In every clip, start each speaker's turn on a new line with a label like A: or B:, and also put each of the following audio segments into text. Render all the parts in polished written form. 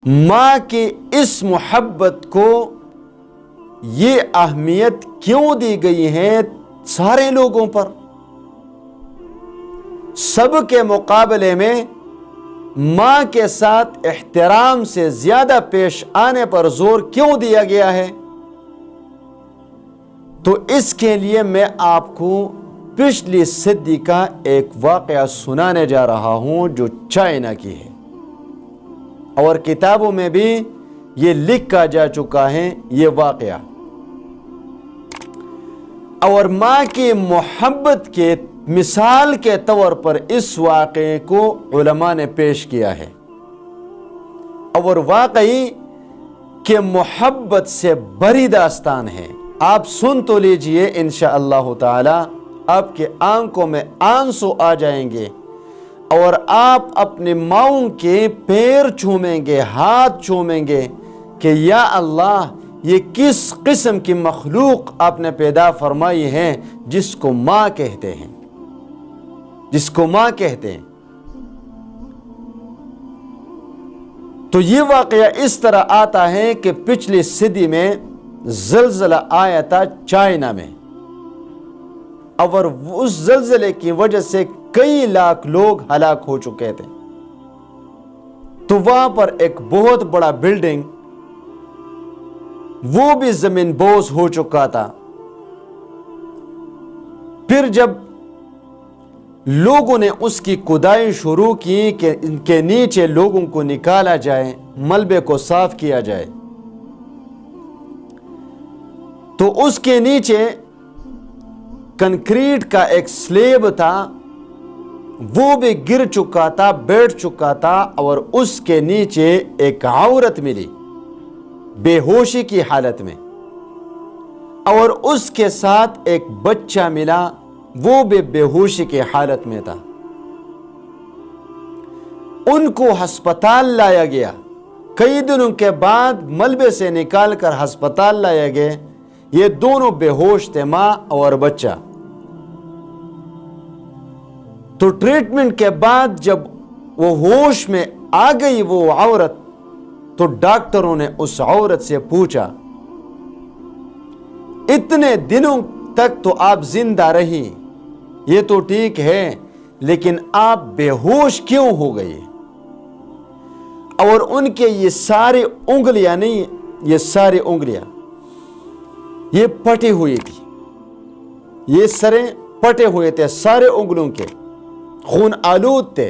A: ماں کی اس محبت کو یہ اہمیت کیوں دی گئی ہے سارے لوگوں پر؟ سب کے مقابلے میں ماں کے ساتھ احترام سے زیادہ پیش آنے پر زور کیوں دیا گیا ہے؟ تو اس کے لیے میں آپ کو پچھلی صدی کا ایک واقعہ سنانے جا رہا ہوں جو چائنا کی ہے، اور کتابوں میں بھی یہ لکھا جا چکا ہے یہ واقعہ، اور ماں کی محبت کے مثال کے طور پر اس واقعے کو علماء نے پیش کیا ہے، اور واقعی کہ محبت سے بڑی داستان ہے۔ آپ سن تو لیجئے، انشاءاللہ تعالی آپ کے آنکھوں میں آنسو آ جائیں گے، اور آپ اپنی ماؤں کے پیر چومیں گے، ہاتھ چومیں گے کہ یا اللہ یہ کس قسم کی مخلوق آپ نے پیدا فرمائی ہے جس کو ماں کہتے ہیں، جس کو ماں کہتے ہیں۔ تو یہ واقعہ اس طرح آتا ہے کہ پچھلی صدی میں زلزلہ آیا تھا چائنا میں، اور اس زلزلے کی وجہ سے کئی لاکھ لوگ ہلاک ہو چکے تھے۔ تو وہاں پر ایک بہت بڑا بلڈنگ وہ بھی زمین بوس ہو چکا تھا۔ پھر جب لوگوں نے اس کی کھدائی شروع کی کہ ان کے نیچے لوگوں کو نکالا جائے، ملبے کو صاف کیا جائے، تو اس کے نیچے کنکریٹ کا ایک سلیب تھا، وہ بھی گر چکا تھا، بیٹھ چکا تھا، اور اس کے نیچے ایک عورت ملی بے ہوشی کی حالت میں، اور اس کے ساتھ ایک بچہ ملا، وہ بھی بے ہوشی کی حالت میں تھا۔ ان کو ہسپتال لایا گیا، کئی دنوں کے بعد ملبے سے نکال کر ہسپتال لایا گیا۔ یہ دونوں بے ہوش تھے، ماں اور بچہ۔ تو ٹریٹمنٹ کے بعد جب وہ ہوش میں آ گئی وہ عورت، تو ڈاکٹروں نے اس عورت سے پوچھا اتنے دنوں تک تو آپ زندہ رہی، یہ تو ٹھیک ہے، لیکن آپ بے ہوش کیوں ہو گئی؟ اور ان کے یہ ساری انگلیاں نہیں، یہ ساری انگلیاں یہ پٹی ہوئی تھی، یہ سریں پٹے ہوئے تھے، سارے انگلیوں کے خون آلود تھے۔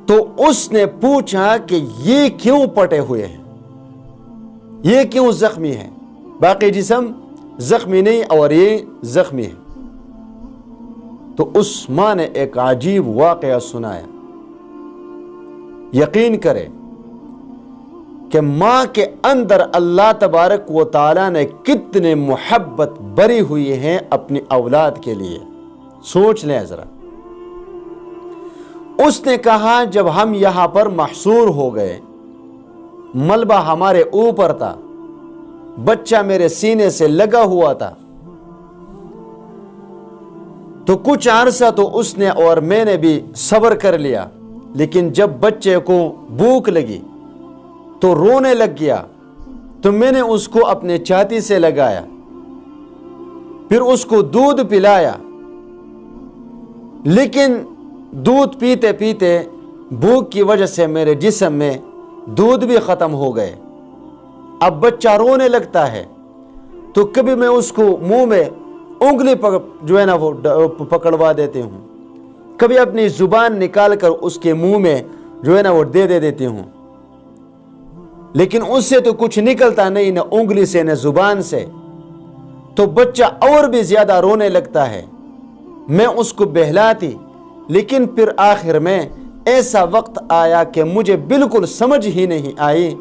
A: تو اس نے پوچھا کہ یہ کیوں پٹے ہوئے ہیں، یہ کیوں زخمی ہے؟ باقی جسم زخمی نہیں اور یہ زخمی ہے۔ تو اس ماں نے ایک عجیب واقعہ سنایا۔ یقین کرے کہ ماں کے اندر اللہ تبارک و تعالیٰ نے کتنے محبت بری ہوئی ہیں اپنی اولاد کے لیے، سوچ لیں ذرا۔ اس نے کہا جب ہم یہاں پر محصور ہو گئے، ملبہ ہمارے اوپر تھا، بچہ میرے سینے سے لگا ہوا تھا، تو کچھ عرصہ تو اس نے اور میں نے بھی صبر کر لیا، لیکن جب بچے کو بھوک لگی تو رونے لگ گیا، تو میں نے اس کو اپنے چھاتی سے لگایا، پھر اس کو دودھ پلایا، لیکن دودھ پیتے پیتے بھوک کی وجہ سے میرے جسم میں دودھ بھی ختم ہو گئے۔ اب بچہ رونے لگتا ہے تو کبھی میں اس کو منہ میں انگلی جو ہے نا وہ پکڑوا دیتے ہوں، کبھی اپنی زبان نکال کر اس کے منہ میں جو ہے نا وہ دے دیتی ہوں، لیکن اس سے تو کچھ نکلتا نہیں، نہ انگلی سے نہ زبان سے، تو بچہ اور بھی زیادہ رونے لگتا ہے۔ میں اس کو بہلاتی، لیکن پھر آخر میں ایسا وقت آیا کہ مجھے بالکل سمجھ ہی نہیں آئی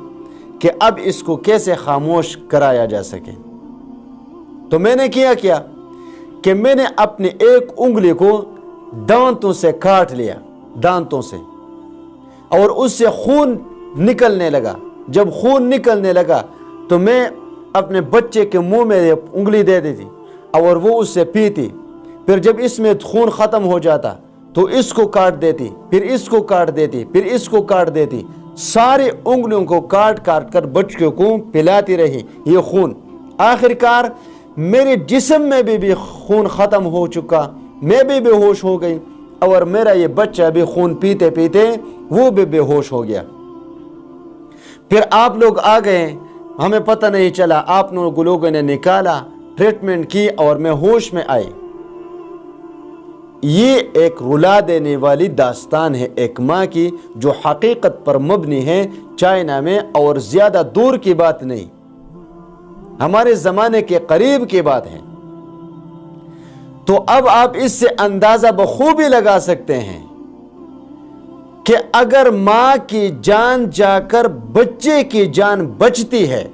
A: کہ اب اس کو کیسے خاموش کرایا جا سکے۔ تو میں نے کیا کہ میں نے اپنی ایک انگلی کو دانتوں سے کاٹ لیا، دانتوں سے، اور اس سے خون نکلنے لگا۔ جب خون نکلنے لگا تو میں اپنے بچے کے منہ میں انگلی دے دیتی اور وہ اس سے پیتی، پھر جب اس میں خون ختم ہو جاتا تو اس کو کاٹ دیتی، پھر اس کو کاٹ دیتی، پھر اس کو کاٹ دیتی، ساری انگلیوں کو کاٹ کاٹ کر بچوں کو پلاتی رہی یہ خون. آخر کار میرے جسم میں بھی خون ختم ہو چکا, میں بھی بے ہوش ہو گئی, اور میرا یہ بچہ بھی خون پیتے پیتے وہ بھی بے ہوش ہو گیا. پھر آپ لوگ آ گئے, ہمیں پتہ نہیں چلا, آپ لوگوں نے نکالا, ٹریٹمنٹ کی اور میں ہوش میں آئی. یہ ایک رلا دینے والی داستان ہے ایک ماں کی, جو حقیقت پر مبنی ہے, چائنا میں, اور زیادہ دور کی بات نہیں, ہمارے زمانے کے قریب کی بات ہے. تو اب آپ اس سے اندازہ بخوبی لگا سکتے ہیں کہ اگر ماں کی جان جا کر بچے کی جان بچتی ہے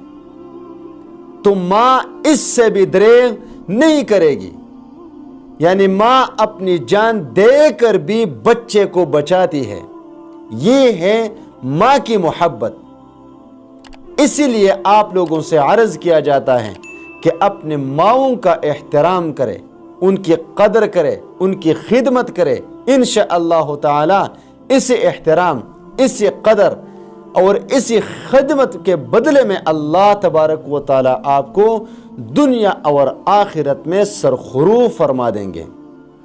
A: تو ماں اس سے بھی دریغ نہیں کرے گی. یعنی ماں اپنی جان دے کر بھی بچے کو بچاتی ہے. یہ ہے ماں کی محبت. اسی لیے آپ لوگوں سے عرض کیا جاتا ہے کہ اپنے ماؤں کا احترام کرے, ان کی قدر کرے, ان کی خدمت کرے. انشاءاللہ تعالی اسی احترام, اسی قدر اور اسی خدمت کے بدلے میں اللہ تبارک و تعالی آپ کو دنیا اور آخرت میں سرخرو فرما دیں گے.